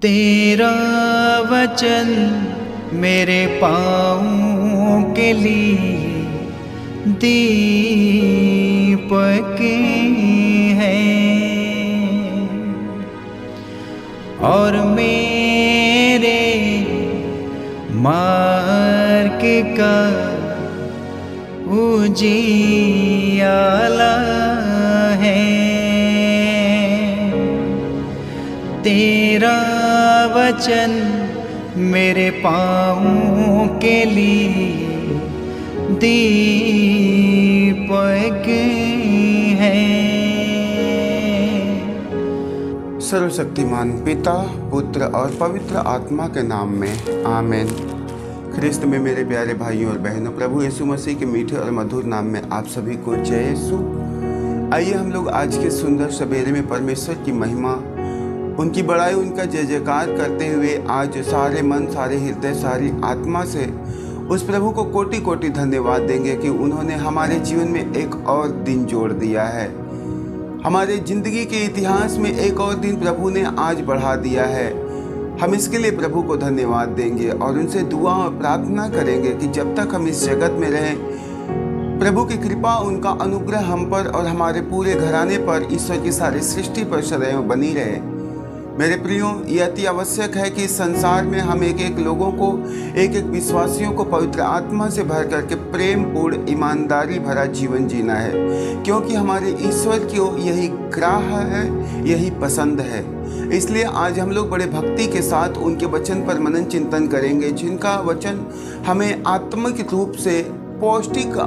तेरा वचन मेरे पाँव के लिए दीपक है और मेरे मार्ग का उजियाला है। तेरा वचन मेरे पाँव के लिए दीपक है। सर्वशक्तिमान पिता, पुत्र और पवित्र आत्मा के नाम में आमीन। ख्रिस्त में मेरे प्यारे भाइयों और बहनों, प्रभु यीशु मसीह के मीठे और मधुर नाम में आप सभी को जय यीशु। आइए हम लोग आज के सुंदर सवेरे में परमेश्वर की महिमा, उनकी बड़ाई, उनका जय जयकार करते हुए आज सारे मन, सारे हृदय, सारी आत्मा से उस प्रभु को कोटि कोटि धन्यवाद देंगे कि उन्होंने हमारे जीवन में एक और दिन जोड़ दिया है। हमारे ज़िंदगी के इतिहास में एक और दिन प्रभु ने आज बढ़ा दिया है। हम इसके लिए प्रभु को धन्यवाद देंगे और उनसे दुआ और प्रार्थना करेंगे कि जब तक हम इस जगत में रहें, प्रभु की कृपा, उनका अनुग्रह हम पर और हमारे पूरे घराने पर, ईश्वर की सारी सृष्टि पर सदैव बनी रहे। मेरे प्रियो, ये अति आवश्यक है कि इस संसार में हम एक एक लोगों को, एक एक विश्वासियों को पवित्र आत्मा से भर करके प्रेम पूर्ण, ईमानदारी भरा जीवन जीना है, क्योंकि हमारे ईश्वर को यही ग्राह है, यही पसंद है। इसलिए आज हम लोग बड़े भक्ति के साथ उनके वचन पर मनन चिंतन करेंगे, जिनका वचन हमें आत्मिक रूप से पौष्टिक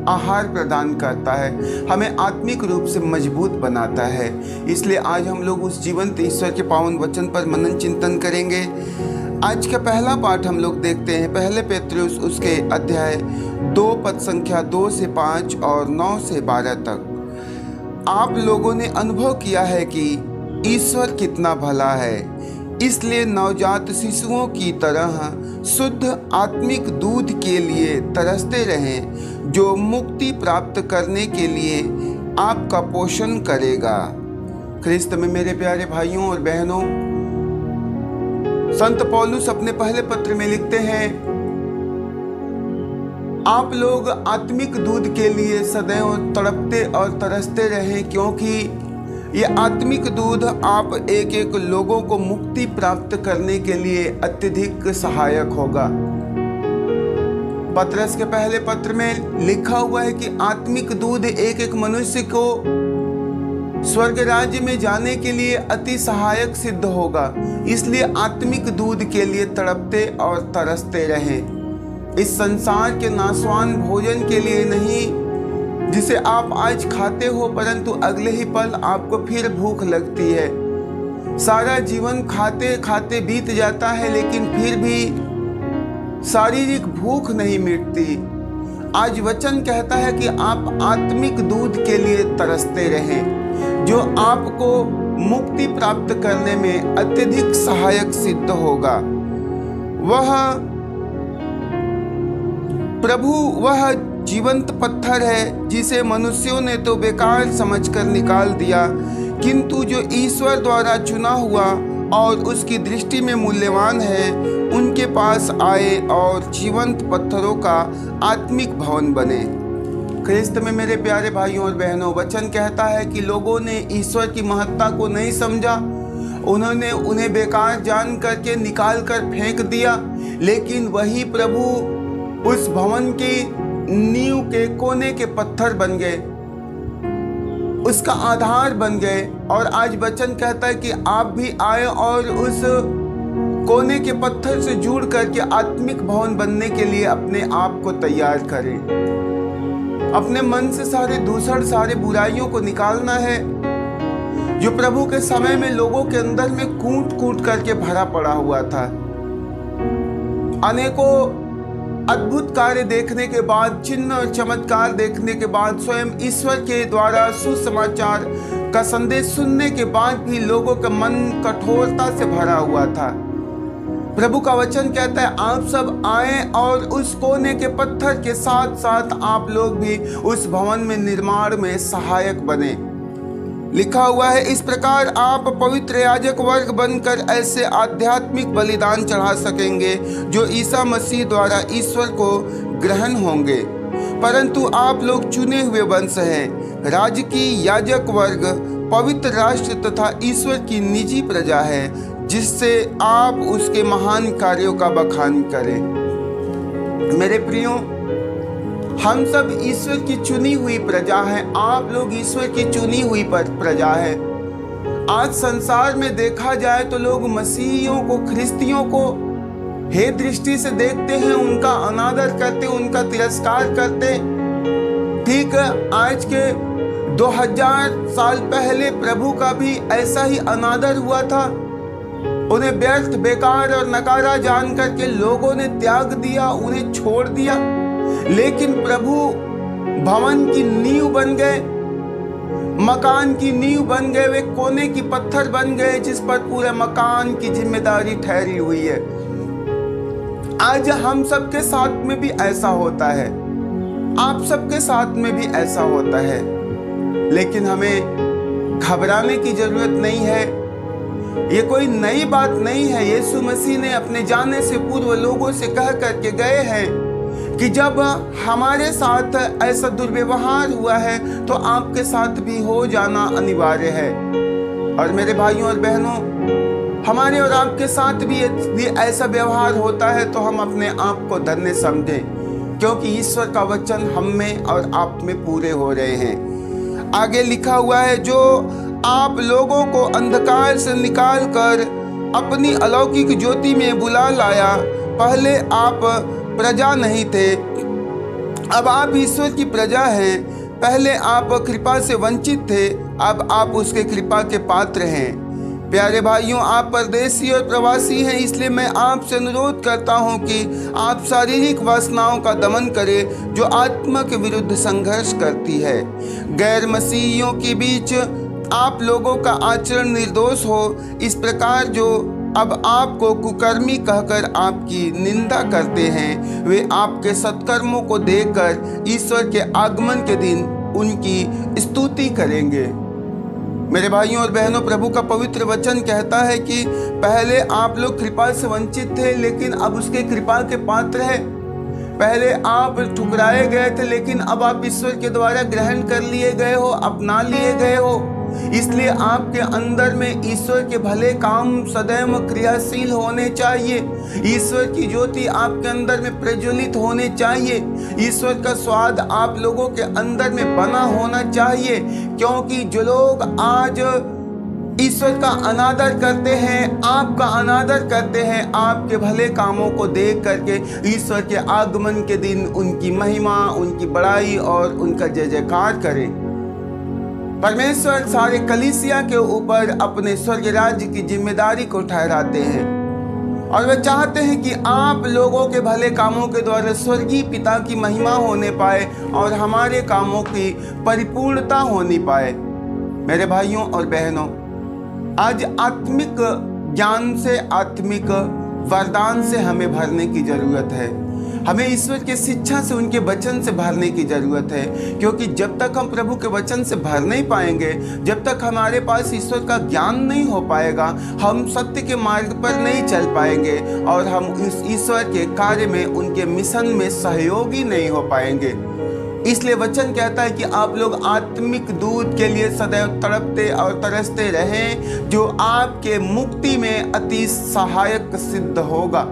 आहार प्रदान करता है, हमें आत्मिक रूप से मजबूत बनाता है। इसलिए आज हम लोग उस जीवंत ईश्वर के पावन वचन पर मनन चिंतन करेंगे। आज का पहला पाठ हम लोग देखते हैं पहले पेत्रुस उसके अध्याय 2 पद संख्या 2 से 5 और 9 से 12 तक। आप लोगों ने अनुभव किया है कि ईश्वर कितना भला है, इसलिए नवजात शिशुओं की तरह शुद्ध आत्मिक दूध के लिए तरसते रहें, जो मुक्ति प्राप्त करने के लिए आपका पोषण करेगा। ख्रिस्त में मेरे प्यारे भाइयों और बहनों, संत पौलुस अपने पहले पत्र में लिखते हैं, आप लोग आत्मिक दूध के लिए सदैव तड़पते और तरसते रहें, क्योंकि ये आत्मिक दूध आप एक एक लोगों को मुक्ति प्राप्त करने के लिए अत्यधिक सहायक होगा। पत्रस के पहले पत्र में लिखा हुआ है कि आत्मिक दूध एक एक मनुष्य को स्वर्ग राज्य में जाने के लिए अति सहायक सिद्ध होगा। इसलिए आत्मिक दूध के लिए तड़पते और तरसते रहें, इस संसार के नाशवान भोजन के लिए नहीं, जिसे आप आज खाते हो परंतु अगले ही पल आपको फिर भूख लगती है। सारा जीवन खाते खाते बीत जाता है, लेकिन फिर भी शारीरिक भूख नहीं मिटती। आज वचन कहता है कि आप आत्मिक दूध के लिए तरसते रहें, जो आपको मुक्ति प्राप्त करने में अत्यधिक सहायक सिद्ध होगा। वह प्रभु वह जीवंत पत्थर है जिसे मनुष्यों ने तो बेकार समझकर निकाल दिया, किंतु जो ईश्वर द्वारा चुना हुआ और उसकी दृष्टि में मूल्यवान है, उनके पास आए और जीवंत पत्थरों का आत्मिक भवन बने। ख्रिस्त में मेरे प्यारे भाइयों और बहनों, वचन कहता है कि लोगों ने ईश्वर की महत्ता को नहीं समझा, उन्होंने उन्हें बेकार जान करके निकाल कर फेंक दिया, लेकिन वही प्रभु उस भवन की नींव के कोने के पत्थर बन गए, उसका आधार बन गए। और आज वचन कहता है कि आप भी आए और उस कोने के पत्थर से जुड़ करके आत्मिक भवन बनने के लिए अपने आप को तैयार करें। अपने मन से सारे दूसर, सारे बुराइयों को निकालना है, जो प्रभु के समय में लोगों के अंदर में कूट कूट करके भरा पड़ा हुआ था। अनेकों अद्भुत कार्य देखने के बाद, चिन्ह और चमत्कार देखने के बाद, स्वयं ईश्वर के द्वारा सुसमाचार का संदेश सुनने के बाद भी लोगों का मन कठोरता से भरा हुआ था। प्रभु का वचन कहता है, आप सब आए और उस कोने के पत्थर के साथ साथ आप लोग भी उस भवन में निर्माण में सहायक बने। लिखा हुआ है, इस प्रकार आप पवित्र याजक वर्ग बनकर ऐसे आध्यात्मिक बलिदान चढ़ा सकेंगे जो ईसा मसीह द्वारा ईश्वर को ग्रहण होंगे। परंतु आप लोग चुने हुए वंश हैं, राजकीय याजक वर्ग, पवित्र राष्ट्र तथा ईश्वर की निजी प्रजा है, जिससे आप उसके महान कार्यों का बखान करें। मेरे प्रियो, हम सब ईश्वर की चुनी हुई प्रजा हैं। आप लोग ईश्वर की चुनी हुई प्रजा है। आज संसार में देखा जाए तो लोग मसीहियों को, ख्रिस्तियों को हे दृष्टि से देखते हैं, उनका अनादर करते, उनका तिरस्कार करते। ठीक आज के 2000 साल पहले प्रभु का भी ऐसा ही अनादर हुआ था। उन्हें व्यर्थ, बेकार और नकारा जान करके लोगों ने त्याग दिया, उन्हें छोड़ दिया। लेकिन प्रभु भवन की नींव बन गए, मकान की नींव बन गए, वे कोने की पत्थर बन गए जिस पर पूरे मकान की जिम्मेदारी ठहरी हुई है। आज हम सबके साथ में भी ऐसा होता है, आप सबके साथ में भी ऐसा होता है। लेकिन हमें घबराने की जरूरत नहीं है। ये कोई नई बात नहीं है। यीशु मसीह ने अपने जाने से पूर्व लोगों से कह करके गए हैं कि जब हमारे साथ ऐसा दुर्व्यवहार हुआ है तो आपके साथ भी हो जाना अनिवार्य है। और मेरे भाइयों और बहनों, हमारे और आपके साथ भी ऐसा व्यवहार होता है तो हम अपने आप को धन्य समझें, क्योंकि ईश्वर का वचन हम में और आप में पूरे हो रहे हैं। आगे लिखा हुआ है, जो आप लोगों को अंधकार से निकाल कर अपनी अलौकिक ज्योति में बुला लाया। पहले आप प्रजा नहीं थे, अब आप ईश्वर की प्रजा हैं। पहले आप कृपा से वंचित थे, अब आप उसके कृपा के पात्र हैं। प्यारे भाइयों, आप परदेसी और प्रवासी हैं, इसलिए मैं आपसे अनुरोध करता हूं कि आप शारीरिक वासनाओं का दमन करें जो आत्मा के विरुद्ध संघर्ष करती है। गैर मसीहियों के बीच आप लोगों का आचरण निर्दोष हो। इस प्रकार जो अब आपको कुकर्मी कहकर आपकी निंदा करते हैं, वे आपके सत्कर्मों को देखकर ईश्वर के आगमन के दिन उनकी स्तुति करेंगे। मेरे भाइयों और बहनों, प्रभु का पवित्र वचन कहता है कि पहले आप लोग कृपा से वंचित थे, लेकिन अब उसके कृपा के पात्र हैं। पहले आप ठुकराए गए थे, लेकिन अब आप ईश्वर के द्वारा ग्रहण कर लिए गए हो, अपना लिए गए हो। इसलिए आपके अंदर में ईश्वर के भले काम सदैव क्रियाशील होने चाहिए। ईश्वर की ज्योति आपके अंदर में प्रज्वलित होने चाहिए। ईश्वर का स्वाद आप लोगों के अंदर में बना होना चाहिए, क्योंकि जो लोग आज ईश्वर का अनादर करते हैं, आपका अनादर करते हैं, आपके भले कामों को देख करके ईश्वर के आगमन के दिन उनकी महिमा, उनकी बड़ाई और उनका जय जयकार करें। परमेश्वर सारे कलीसिया के ऊपर अपने स्वर्ग राज्य की जिम्मेदारी को ठहराते हैं और वे चाहते हैं कि आप लोगों के भले कामों के द्वारा स्वर्गीय पिता की महिमा होने पाए और हमारे कामों की परिपूर्णता होनी पाए। मेरे भाइयों और बहनों, आज आत्मिक ज्ञान से, आत्मिक वरदान से हमें भरने की जरूरत है। हमें ईश्वर के शिक्षा से, उनके वचन से भरने की जरूरत है, क्योंकि जब तक हम प्रभु के वचन से भर नहीं पाएंगे, जब तक हमारे पास ईश्वर का ज्ञान नहीं हो पाएगा, हम सत्य के मार्ग पर नहीं चल पाएंगे और हम इस ईश्वर के कार्य में, उनके मिशन में सहयोगी नहीं हो पाएंगे। इसलिए वचन कहता है कि आप लोग आत्मिक दूध के लिए सदैव तड़पते और तरसते रहें, जो आपके मुक्ति में अति सहायक सिद्ध होगा,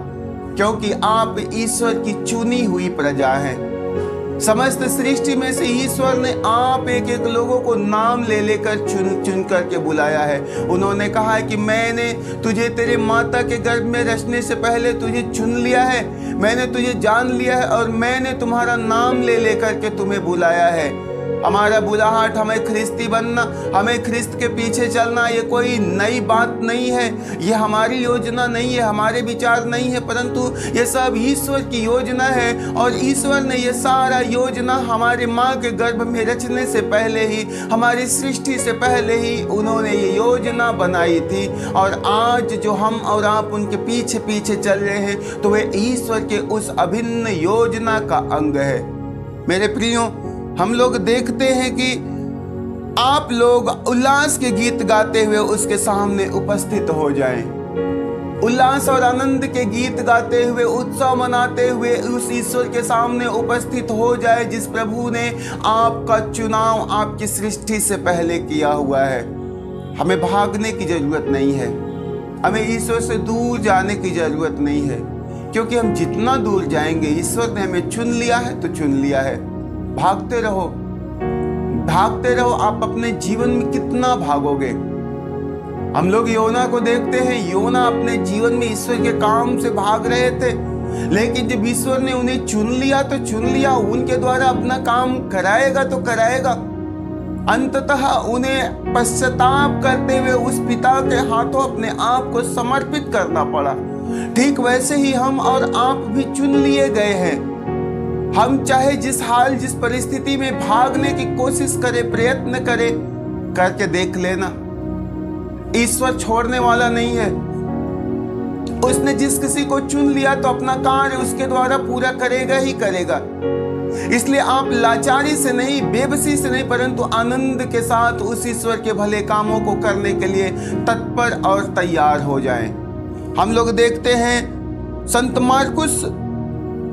क्योंकि आप ईश्वर की चुनी हुई प्रजा हैं। समस्त सृष्टि में से ईश्वर ने आप एक एक लोगों को नाम ले लेकर चुन करके बुलाया है। उन्होंने कहा है कि मैंने तुझे तेरे माता के गर्भ में रचने से पहले तुझे चुन लिया है, मैंने तुझे जान लिया है और मैंने तुम्हारा नाम ले लेकर के तुम्हें बुलाया है। हमारा बुलाहट, हमें ख्रिस्ती बनना, हमें ख्रिस्त के पीछे चलना, ये कोई नई बात नहीं है, ये हमारी योजना नहीं है, हमारे विचार नहीं है, परंतु ये सब ईश्वर की योजना है। और ईश्वर ने ये सारा योजना हमारे माँ के गर्भ में रचने से पहले ही, हमारी सृष्टि से पहले ही उन्होंने ये योजना बनाई थी। और आज जो हम और आप उनके पीछे पीछे चल रहे हैं, तो वे ईश्वर के उस अभिन्न योजना का अंग है। मेरे प्रियो, हम लोग देखते हैं कि आप लोग उल्लास के गीत गाते हुए उसके सामने उपस्थित हो जाएं। उल्लास और आनंद के गीत गाते हुए, उत्सव मनाते हुए उस ईश्वर के सामने उपस्थित हो जाए जिस प्रभु ने आपका चुनाव आपकी सृष्टि से पहले किया हुआ है। हमें भागने की जरूरत नहीं है, हमें ईश्वर से दूर जाने की जरूरत नहीं है, क्योंकि हम जितना दूर जाएंगे, ईश्वर ने हमें चुन लिया है तो चुन लिया है। भागते रहो, भागते रहो। आप अपने जीवन में कितना भागोगे? हम लोग योना को देखते हैं। योना अपने जीवन में ईश्वर के काम से भाग रहे थे, लेकिन जब ईश्वर ने उन्हें चुन लिया तो चुन लिया। उनके द्वारा अपना काम कराएगा तो कराएगा। अंततः उन्हें पश्चाताप करते हुए उस पिता के हाथों अपने आप को समर्पित करना पड़ा। ठीक वैसे ही हम और आप भी चुन लिए गए हैं। हम चाहे जिस हाल, जिस परिस्थिति में भागने की कोशिश करें, प्रयत्न करें, करके देख लेना, ईश्वर छोड़ने वाला नहीं है। उसने जिस किसी को चुन लिया तो अपना कार्य उसके द्वारा पूरा करेगा ही करेगा। इसलिए आप लाचारी से नहीं, बेबसी से नहीं, परंतु आनंद के साथ उस ईश्वर के भले कामों को करने के लिए तत्पर और तैयार हो जाएं। हम लोग देखते हैं संत मार्कुस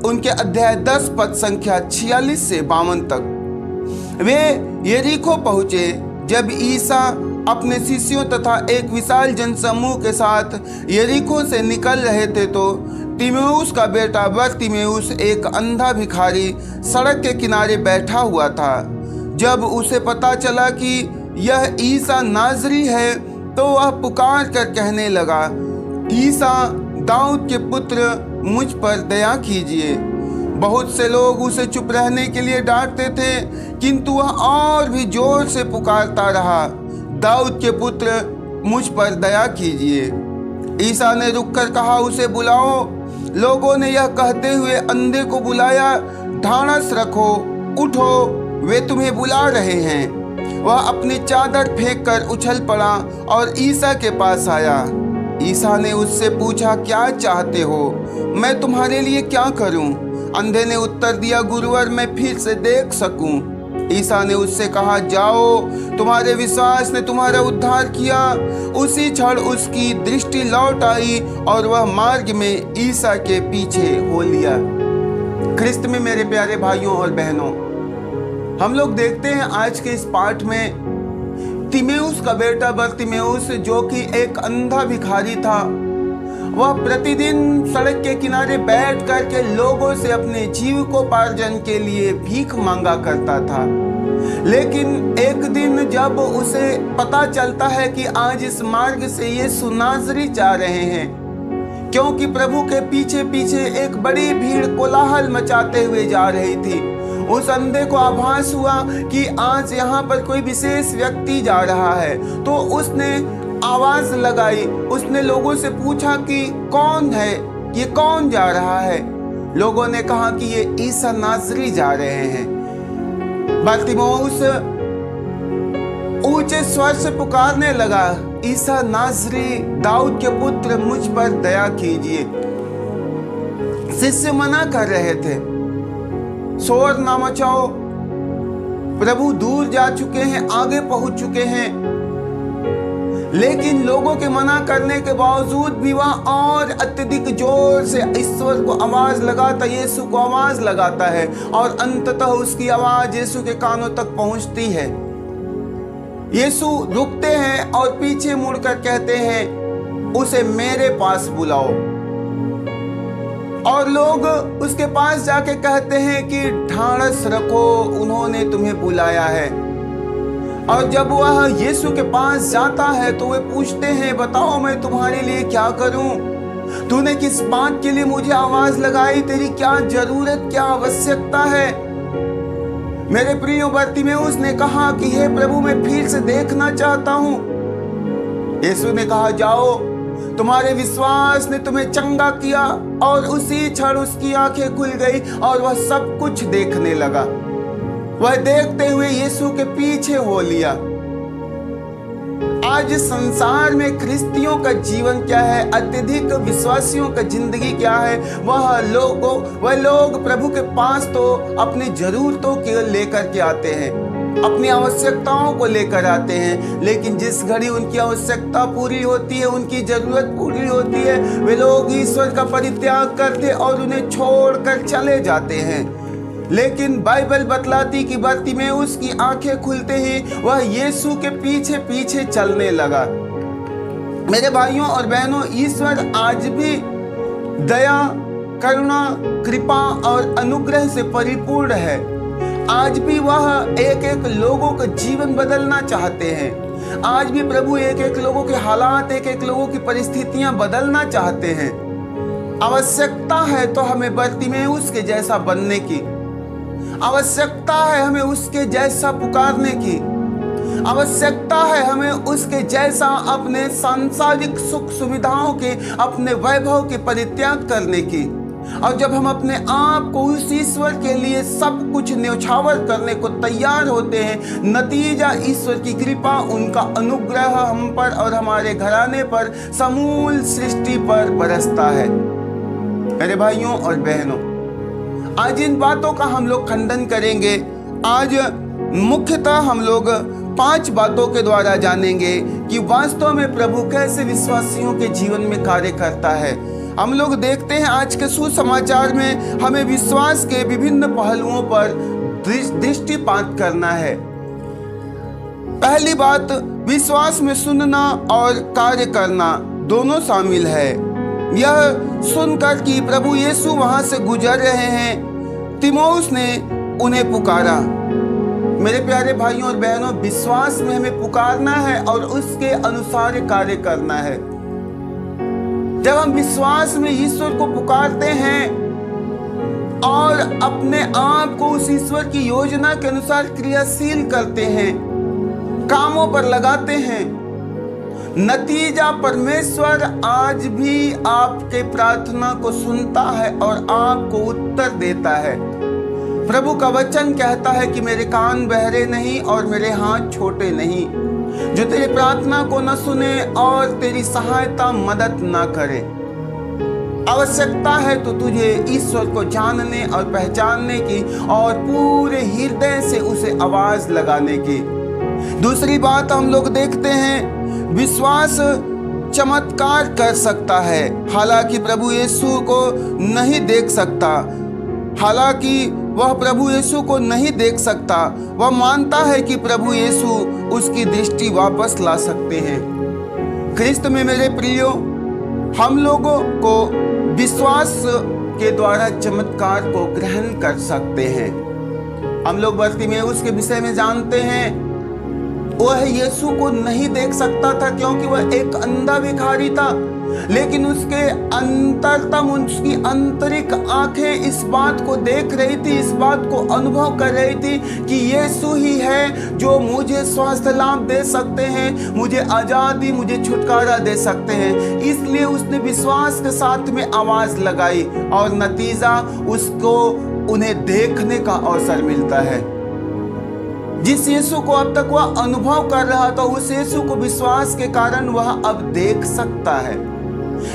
उनके अध्याय 10 पद संख्या 46 से 52 तक। वे यरीको पहुंचे। जब ईसा अपने शिष्यों तथा एक विशाल जनसमूह के साथ यरीको से निकल रहे थे तो तिमेउस का बेटा बरतिमेउस, एक अंधा भिखारी, सड़क के किनारे बैठा हुआ था। जब उसे पता चला कि यह ईसा नाजरी है तो वह पुकार कर कहने लगा, ईसा दाऊद के पुत्र, मुझ पर दया कीजिए। बहुत से लोग उसे चुप रहने के लिए डांटते थे, किंतु वह और भी जोर से पुकारता रहा, दाऊद के पुत्र, मुझ पर दया कीजिए। ईसा ने रुककर कहा, उसे बुलाओ। लोगों ने यह कहते हुए अंधे को बुलाया, ढाढ़स रखो, उठो, वे तुम्हें बुला रहे हैं। वह अपनी चादर फेंक कर उछल पड़ा और ईसा के पास आया। ईसा ने उससे पूछा, क्या चाहते हो? मैं तुम्हारे लिए क्या करूं? अंधे ने उत्तर दिया, गुरुवर, मैं फिर से देख सकूं। ईसा ने उससे कहा, जाओ, तुम्हारे विश्वास ने तुम्हारा उद्धार किया। उसी क्षण उसकी दृष्टि लौट आई और वह मार्ग में ईसा के पीछे हो लिया। ख्रिस्त में मेरे प्यारे भाइयों और बहनों, हम लोग देखते हैं आज के इस पाठ में तिमेउस का बेटा बरतिमेउस, जो कि एक अंधा भिखारी था, वह प्रतिदिन सड़क के किनारे बैठ करके लोगों से अपने जीविकोपार्जन के लिए भीख मांगा करता था। लेकिन एक दिन जब उसे पता चलता है कि आज इस मार्ग से यीशु नाज़री जा रहे हैं, क्योंकि प्रभु के पीछे पीछे एक बड़ी भीड़ कोलाहल मचाते हुए जा रही थी, उस अंधे को आभास हुआ कि आज यहाँ पर कोई विशेष व्यक्ति जा रहा है। तो उसने आवाज लगाई, उसने लोगों से पूछा कि कौन है, ये कौन जा रहा है? लोगों ने कहा कि ये ईसा नाज़री जा रहे हैं। बरतिमेउस ऊंचे स्वर से पुकारने लगा, ईसा नाज़री, दाऊद के पुत्र, मुझ पर दया कीजिए। शिष्य मना कर रहे थे, शोर ना मचाओ, प्रभु दूर जा चुके हैं, आगे पहुंच चुके हैं। लेकिन लोगों के मना करने के बावजूद भी वह और अत्यधिक जोर से ईश्वर को आवाज लगाता, यीशु को आवाज लगाता है और अंततः उसकी आवाज यीशु के कानों तक पहुंचती है। यीशु रुकते हैं और पीछे मुड़कर कहते हैं, उसे मेरे पास बुलाओ। और लोग उसके पास जाके कहते हैं कि ढाढ़स रखो, उन्होंने तुम्हें बुलाया है। और जब वह यीशु के पास जाता है तो वे पूछते हैं, बताओ मैं तुम्हारे लिए क्या करूं? तूने किस बात के लिए मुझे आवाज लगाई? तेरी क्या जरूरत, क्या आवश्यकता है? मेरे प्रिय बरतिमेउस ने कहा कि हे प्रभु, मैं फिर से देखना चाहता हूं। यीशु ने कहा, जाओ, तुम्हारे विश्वास ने तुम्हें चंगा किया। और उसी क्षण उसकी आंखें खुल गई और वह सब कुछ देखने लगा। वह देखते हुए यीशु के पीछे हो लिया। आज संसार में ख्रिस्तियों का जीवन क्या है, अत्यधिक विश्वासियों का जिंदगी क्या है? वह लोग प्रभु के पास तो अपनी जरूरतों के लेकर के आते हैं, अपनी आवश्यकताओं को लेकर आते हैं, लेकिन जिस घड़ी उनकी आवश्यकता पूरी होती है, उनकी जरूरत पूरी होती है, वे लोग ईश्वर का परित्याग करते और उन्हें छोड़कर चले जाते हैं। लेकिन बाइबल बतलाती कि बरतिमेउस की आंखें खुलते ही वह यीशु के पीछे पीछे चलने लगा। मेरे भाइयों और बहनों, ईश्वर आज भी दया, करुणा, कृपा और अनुग्रह से परिपूर्ण है। आज भी वह एक एक लोगों का जीवन बदलना चाहते हैं। आज भी प्रभु एक एक लोगों के हालात, एक एक लोगों की परिस्थितियां बदलना चाहते हैं। आवश्यकता है तो हमें बरतिमेउस के जैसा बनने की, आवश्यकता है हमें उसके जैसा पुकारने की, आवश्यकता है हमें उसके जैसा अपने सांसारिक सुख सुविधाओं के, अपने वैभव के परित्याग करने की। और जब हम अपने आप को उस ईश्वर के लिए सब कुछ न्यौछावर करने को तैयार होते हैं, नतीजा ईश्वर की कृपा, उनका अनुग्रह हम पर और हमारे घराने पर, समूल सृष्टि पर बरसता है। मेरे भाइयों और बहनों, आज इन बातों का हम लोग खंडन करेंगे। आज मुख्यतः हम लोग 5 बातों के द्वारा जानेंगे कि वास्तव में प्रभु कैसे विश्वासियों के जीवन में कार्य करता है। हम लोग देखते हैं आज के सुसमाचार में हमें विश्वास के विभिन्न पहलुओं पर दृष्टिपात करना है। पहली बात, विश्वास में सुनना और कार्य करना दोनों शामिल है। यह सुनकर कि प्रभु यीशु वहां से गुजर रहे हैं, तिमोथेयुस ने उन्हें पुकारा। मेरे प्यारे भाइयों और बहनों, विश्वास में हमें पुकारना है और उसके अनुसार कार्य करना है। जब हम विश्वास में ईश्वर को पुकारते हैं और अपने आप को उस ईश्वर की योजना के अनुसार क्रियाशील करते हैं, कामों पर लगाते हैं, नतीजा परमेश्वर आज भी आपके प्रार्थना को सुनता है और आपको उत्तर देता है। प्रभु का वचन कहता है कि मेरे कान बहरे नहीं और मेरे हाथ छोटे नहीं, जो तेरी प्रार्थना को न सुने और तेरी सहायता मदद न करे। आवश्यकता है तो तुझे ईश्वर को जानने और पहचानने की और पूरे हृदय से उसे आवाज लगाने की। दूसरी बात हम लोग देखते हैं, विश्वास चमत्कार कर सकता है। हालांकि प्रभु यीशु को नहीं देख सकता, हालांकि वह प्रभु यीशु को नहीं देख सकता, वह मानता है कि प्रभु यीशु उसकी दृष्टि वापस ला सकते हैं। ख्रिस्त में मेरे प्रियो, हम लोगों को विश्वास के द्वारा चमत्कार को ग्रहण कर सकते हैं। हम लोग बरतिमेउस के विषय में जानते हैं, वह यीशु को नहीं देख सकता था क्योंकि वह एक अंधा भिखारी था, लेकिन उसके अंतरतम, उसकी आंतरिक आंखें इस बात को देख रही थी, इस बात को अनुभव कर रही थी कि यीशु ही है जो मुझे स्वास्थ्य लाभ दे सकते हैं, मुझे आजादी, मुझे छुटकारा दे सकते हैं। इसलिए उसने विश्वास के साथ में आवाज लगाई और नतीजा उसको उन्हें देखने का अवसर मिलता है। जिस यीशु को अब तक वह अनुभव कर रहा था, उस यीशु को विश्वास के कारण वह अब देख सकता है।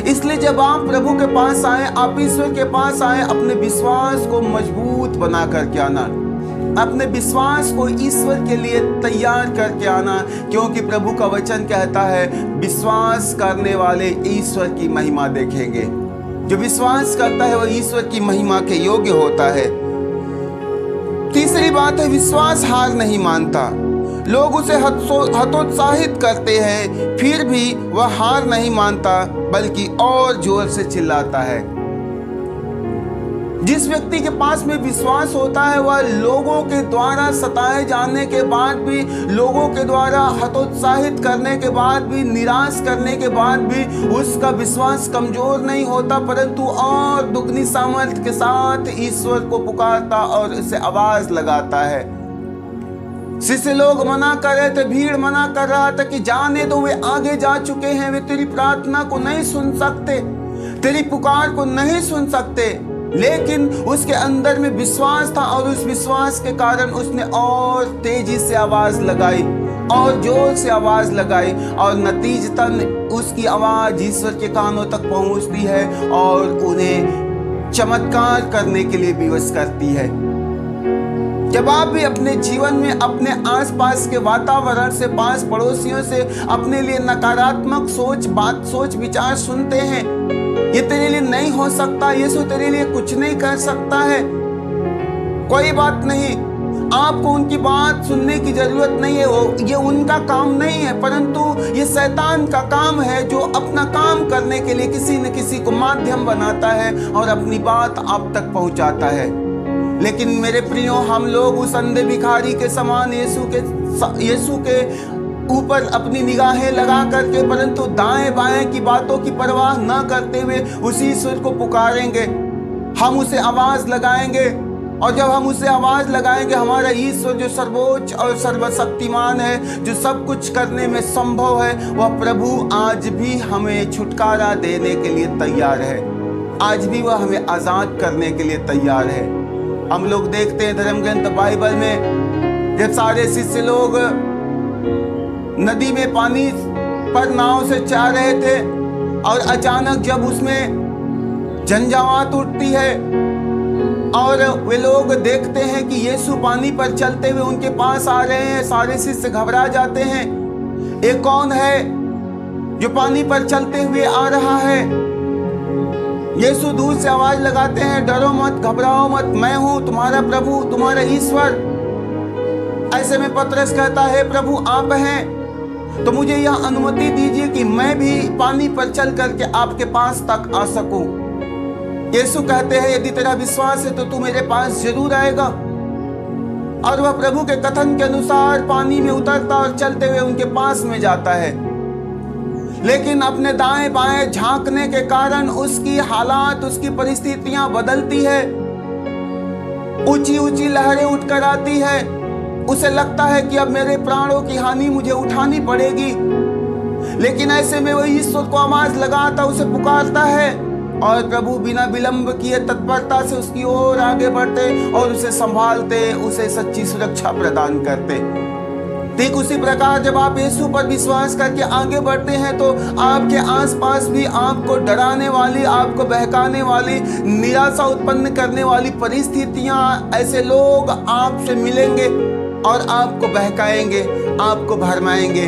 इसलिए जब आप प्रभु के पास आए, आप ईश्वर के पास आए, अपने विश्वास को मजबूत बना करके आना, अपने विश्वास को ईश्वर के लिए तैयार करके आना, क्योंकि प्रभु का वचन कहता है विश्वास करने वाले ईश्वर की महिमा देखेंगे। जो विश्वास करता है वह ईश्वर की महिमा के योग्य होता है। तीसरी बात है, विश्वास हार नहीं मानता। लोग उसे हतोत्साहित करते हैं, फिर भी वह हार नहीं मानता, बल्कि और जोर से चिल्लाता है। जिस व्यक्ति के पास में विश्वास होता है, वह लोगों के द्वारा सताए जाने के बाद भी, लोगों के द्वारा हतोत्साहित करने के बाद भी, निराश करने के बाद भी उसका विश्वास कमजोर नहीं होता, परंतु और दुगनी सामर्थ्य के साथ ईश्वर को पुकारता और उसे आवाज लगाता है। शिष्य लोग मना कर रहे थे, भीड़ मना कर रहा था कि जाने दो, वे आगे जा चुके हैं, वे तेरी प्रार्थना को नहीं सुन सकते, तेरी पुकार को नहीं सुन सकते। लेकिन उसके अंदर में विश्वास था और उस विश्वास के कारण उसने और तेजी से आवाज लगाई और जोर से आवाज लगाई, और नतीजतन उसकी आवाज ईश्वर के कानों तक पहुंचती है और उन्हें चमत्कार करने के लिए विवश करती है। जब आप भी अपने जीवन में अपने आसपास के वातावरण से, पास पड़ोसियों से अपने लिए नकारात्मक सोच विचार सुनते हैं, ये तेरे लिए नहीं हो सकता, यीशु तेरे लिए कुछ नहीं कर सकता है, कोई बात नहीं, आपको उनकी बात सुनने की जरूरत नहीं है, ये उनका काम नहीं है, परंतु ये शैतान का काम है जो अपना काम करने के लिए किसी न किसी को माध्यम बनाता है और अपनी बात आप तक पहुंचाता है। लेकिन मेरे प्रियो, हम लोग उस अंधे भिखारी के समान यीशु के ऊपर अपनी निगाहें लगा करके, परंतु दाएं बाएं की बातों की परवाह न करते हुए उसी ईश्वर को पुकारेंगे, हम उसे आवाज लगाएंगे। और जब हम उसे आवाज लगाएंगे, हमारा ईश्वर जो सर्वोच्च और सर्वशक्तिमान है, जो सब कुछ करने में संभव है, वह प्रभु आज भी हमें छुटकारा देने के लिए तैयार है, आज भी वह हमें आजाद करने के लिए तैयार है। हम लोग देखते हैं धर्म ग्रंथ बाइबल में, जब सारे शिष्य लोग नदी में पानी पर नाव से जा रहे थे और अचानक जब उसमें झंझावात उठती है और वे लोग देखते हैं कि यीशु पानी पर चलते हुए उनके पास आ रहे हैं, सारे शिष्य घबरा जाते हैं। ये कौन है जो पानी पर चलते हुए आ रहा है? यीशु दूर से आवाज लगाते हैं, डरो मत, घबराओ मत, मैं हूं तुम्हारा प्रभु, तुम्हारा ईश्वर। ऐसे में पतरस कहता है, प्रभु आप हैं तो मुझे यह अनुमति दीजिए कि मैं भी पानी पर चल करके आपके पास तक आ सकूं। यीशु कहते हैं, यदि तेरा विश्वास है तो तू मेरे पास जरूर आएगा। और वह प्रभु के कथन के अनुसार पानी में उतरता और चलते हुए उनके पास में जाता है। लेकिन अपने दाएं बाएं झांकने के कारण उसकी हालात, उसकी परिस्थितियां बदलती है, ऊंची ऊंची लहरें उठकर आती है। उसे लगता है कि अब मेरे प्राणों की हानि मुझे उठानी पड़ेगी। लेकिन ऐसे में वह ईश्वर को आवाज लगाता, उसे पुकारता है और प्रभु बिना विलंब किए तत्परता से उसकी ओर आगे बढ़ते और उसे संभालते, उसे सच्ची सुरक्षा प्रदान करते। ठीक उसी प्रकार जब आप यीशु पर विश्वास करके आगे बढ़ते हैं तो आपके आसपास भी आपको डराने वाली, आपको बहकाने वाली, निराशा उत्पन्न करने वाली परिस्थितियां, ऐसे लोग आपसे मिलेंगे और आपको बहकाएंगे, आपको भरमाएंगे।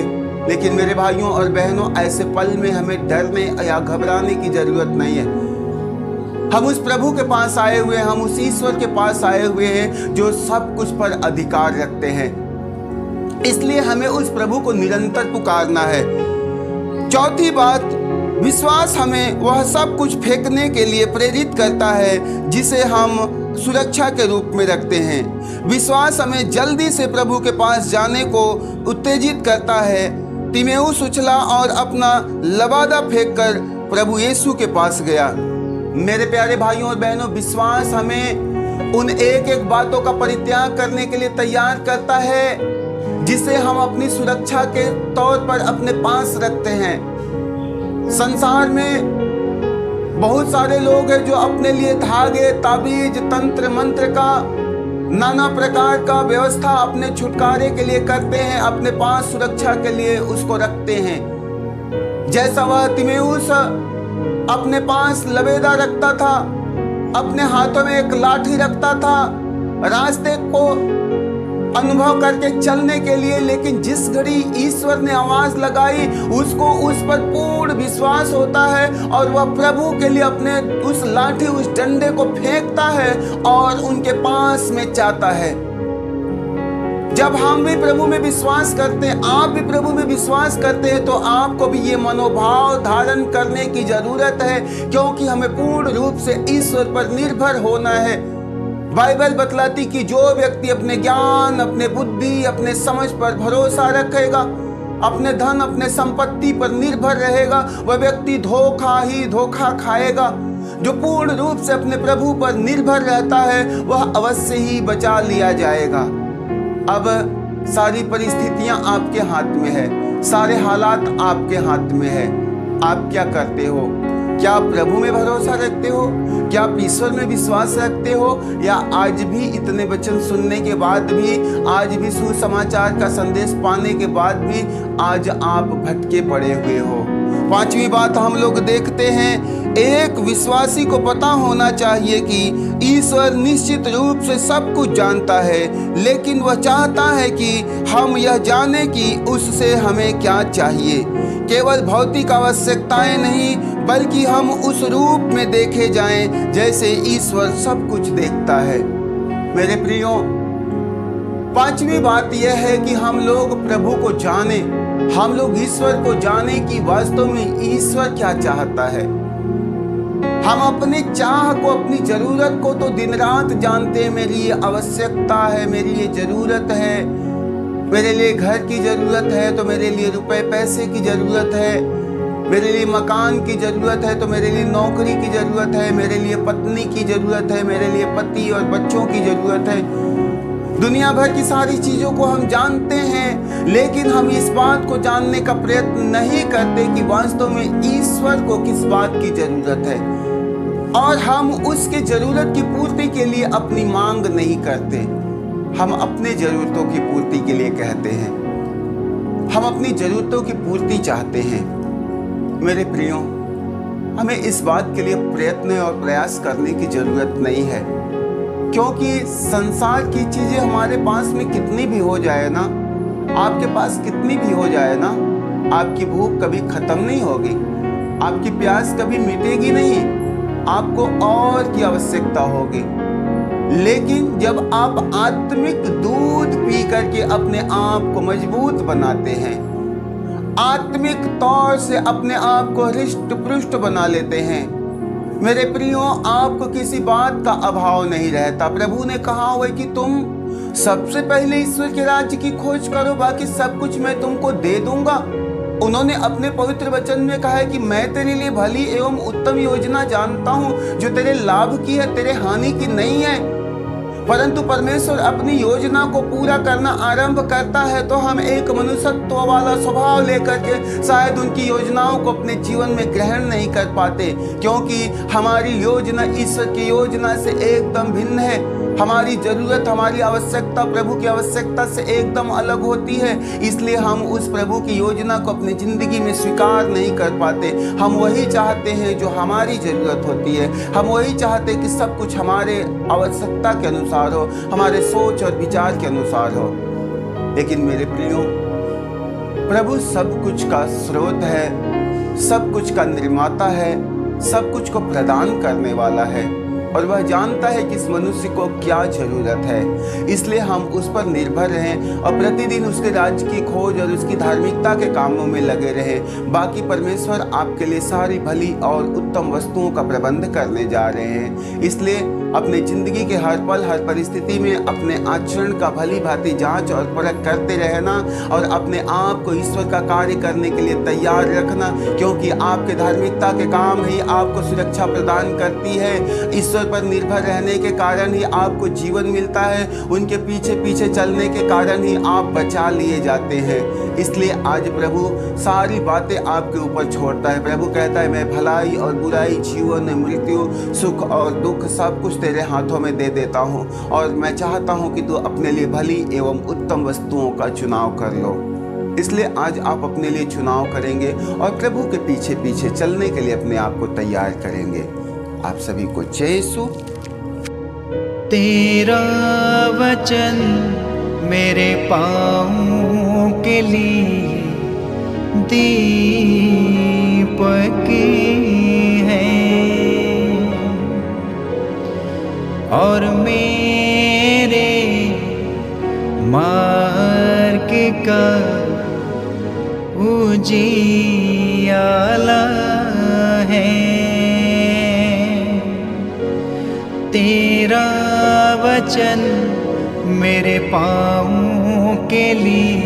लेकिन मेरे भाइयों और बहनों, ऐसे पल में हमें डरने या घबराने की जरूरत नहीं है। हम उस प्रभु के पास आए हुए हैं, हम उस ईश्वर के पास आए हुए हैं जो सब कुछ पर अधिकार रखते हैं। इसलिए हमें उस प्रभु को निरंतर पुकारना है। चौथी बात, विश्वास हमें वह सब कुछ फेंकने के लिए प्रेरित करता है जिसे हम सुरक्षा के रूप में रखते हैं। विश्वास हमें जल्दी से प्रभु के पास जाने को उत्तेजित करता है। तिमेउस उछला और अपना लबादा फेंककर प्रभु यीशु के पास गया। मेरे प्यारे भाइयों और बहनों, विश्वास हमें उन एक एक बातों का परित्याग करने के लिए तैयार करता है जिसे हम अपनी सुरक्षा के तौर पर अपने पास रखते हैं। संसार में बहुत सारे लोग हैं जो अपने लिए धागे, ताबीज, तंत्र मंत्र का नाना प्रकार का व्यवस्था अपने छुटकारे के लिए करते हैं, अपने पास सुरक्षा के लिए उसको रखते हैं। जैसा वह तिमेउस अपने पास लबेदा रखता था, अपने हाथों में एक लाठी रखता था रास्ते को अनुभव करके चलने के लिए, लेकिन जिस घड़ी ईश्वर ने आवाज लगाई उसको उस पर पूर्ण विश्वास होता है और वह प्रभु के लिए अपने उस लाठी, उस डंडे को फेंकता है और उनके पास में जाता है। जब हम भी प्रभु में विश्वास करते हैं, आप भी प्रभु में विश्वास करते हैं, तो आपको भी ये मनोभाव धारण करने की जरूरत है, क्योंकि हमें पूर्ण रूप से ईश्वर पर निर्भर होना है। बाइबल बतलाती कि जो व्यक्ति अपने ज्ञान, अपने बुद्धि, अपने समझ पर भरोसा रखेगा, अपने धन, अपने संपत्ति पर निर्भर रहेगा, वह व्यक्ति धोखा ही धोखा खाएगा। जो पूर्ण रूप से अपने प्रभु पर निर्भर रहता है वह अवश्य ही बचा लिया जाएगा। अब सारी परिस्थितियां आपके हाथ में है, सारे हालात आपके हाथ में है। आप क्या करते हो? क्या आप प्रभु में भरोसा रखते हो? क्या आप ईश्वर में विश्वास रखते हो? या आज भी इतने वचन सुनने के बाद भी, आज भी सुसमाचार का संदेश पाने के बाद भी आज आप भटके पड़े हुए हो? पांचवी बात हम लोग देखते हैं, एक विश्वासी को पता होना चाहिए कि ईश्वर निश्चित रूप से सब कुछ जानता है, लेकिन वह चाहता है कि हम यह जाने कि उससे हमें क्या चाहिए। केवल भौतिक आवश्यकताएं नहीं, बल्कि हम उस रूप में देखे जाएं जैसे ईश्वर सब कुछ देखता है। मेरे प्रियो, पांचवी बात यह है कि हम लोग प्रभु को जाने, हम लोग ईश्वर को जाने कि वास्तव में ईश्वर क्या चाहता है। हम अपने चाह को, अपनी जरूरत को तो दिन रात जानते हैं, मेरी ये आवश्यकता है, मेरी ये जरूरत है, मेरे लिए घर की जरूरत है तो मेरे लिए रुपए पैसे की जरूरत है, मेरे लिए मकान की जरूरत है तो मेरे लिए नौकरी की जरूरत है, मेरे लिए पत्नी की जरूरत है, मेरे लिए पति और बच्चों की जरूरत है। दुनिया भर की सारी चीजों को हम जानते हैं, लेकिन हम इस बात को जानने का प्रयत्न नहीं करते कि वास्तव में ईश्वर को किस बात की जरूरत है, और हम उसके जरूरत की पूर्ति के लिए अपनी मांग नहीं करते। हम अपने जरूरतों की पूर्ति के लिए कहते हैं, हम अपनी जरूरतों की पूर्ति चाहते हैं। मेरे प्रियो, हमें इस बात के लिए प्रयत्न और प्रयास करने की जरूरत नहीं है, क्योंकि संसार की चीजें हमारे पास में कितनी भी हो जाए ना, आपके पास कितनी भी हो जाए ना, आपकी भूख कभी खत्म नहीं होगी, आपकी प्यास कभी मिटेगी नहीं, आपको और की आवश्यकता होगी। लेकिन जब आप आत्मिक दूध पी करके अपने आप को मजबूत बनाते हैं, आत्मिक तौर से अपने आप को हृष्ट पुष्ट बना लेते हैं, मेरे प्रियो, आपको किसी बात का अभाव नहीं रहता। प्रभु ने कहा हुआ कि तुम सबसे पहले ईश्वर के राज्य की खोज करो, बाकी सब कुछ मैं तुमको दे दूंगा। उन्होंने अपने पवित्र वचन में कहा है कि मैं तेरे लिए भली एवं उत्तम योजना जानता हूं, जो तेरे लाभ की है, तेरे हानि की नहीं है। परंतु परमेश्वर अपनी योजना को पूरा करना आरंभ करता है तो हम एक मनुष्यत्व वाला स्वभाव लेकर के शायद उनकी योजनाओं को अपने जीवन में ग्रहण नहीं कर पाते, क्योंकि हमारी योजना ईश्वर की योजना से एकदम भिन्न है। हमारी जरूरत, हमारी आवश्यकता प्रभु की आवश्यकता से एकदम अलग होती है, इसलिए हम उस प्रभु की योजना को अपनी जिंदगी में स्वीकार नहीं कर पाते। हम वही चाहते हैं जो हमारी जरूरत होती है, हम वही चाहते हैं कि सब कुछ हमारे आवश्यकता के अनुसार हो, हमारे सोच और विचार के अनुसार हो। लेकिन मेरे प्रियो, प्रभु सब कुछ का स्रोत है, सब कुछ का निर्माता है, सब कुछ को प्रदान करने वाला है, और वह जानता है कि इस मनुष्य को क्या जरूरत है। इसलिए हम उस पर निर्भर रहें और प्रतिदिन उसके राज्य की खोज और उसकी धार्मिकता के कामों में लगे रहें। बाकी परमेश्वर आपके लिए सारी भली और उत्तम वस्तुओं का प्रबंध करने जा रहे हैं। इसलिए अपने जिंदगी के हर पल, हर परिस्थिति में अपने आचरण का भली भांति जांच और परख करते रहना और अपने आप को ईश्वर का कार्य करने के लिए तैयार रखना, क्योंकि आपके धार्मिकता के काम ही आपको सुरक्षा प्रदान करती है। ईश्वर पर निर्भर रहने के कारण ही आपको जीवन मिलता है, उनके पीछे पीछे चलने के कारण ही आप बचा लिए जाते हैं। इसलिए आज प्रभु सारी बातें आपके ऊपर छोड़ता है। प्रभु कहता है, मैं भलाई और बुराई, जीवन, मृत्यु, सुख और दुख सब कुछ तेरे हाथों में दे देता हूँ, और मैं चाहता हूँ कि तू अपने लिए भली एवं उत्तम वस्तुओं का चुनाव कर लो। इसलिए आज आप अपने लिए चुनाव करेंगे और प्रभु के पीछे पीछे चलने के लिए अपने आप को तैयार करेंगे। आप सभी को जय यीशु। तेरा वचन मेरे पाँवों के लिए दीपक है और मेरे मार्ग का उजियाला है। तेरा वचन मेरे पाँवों के लिए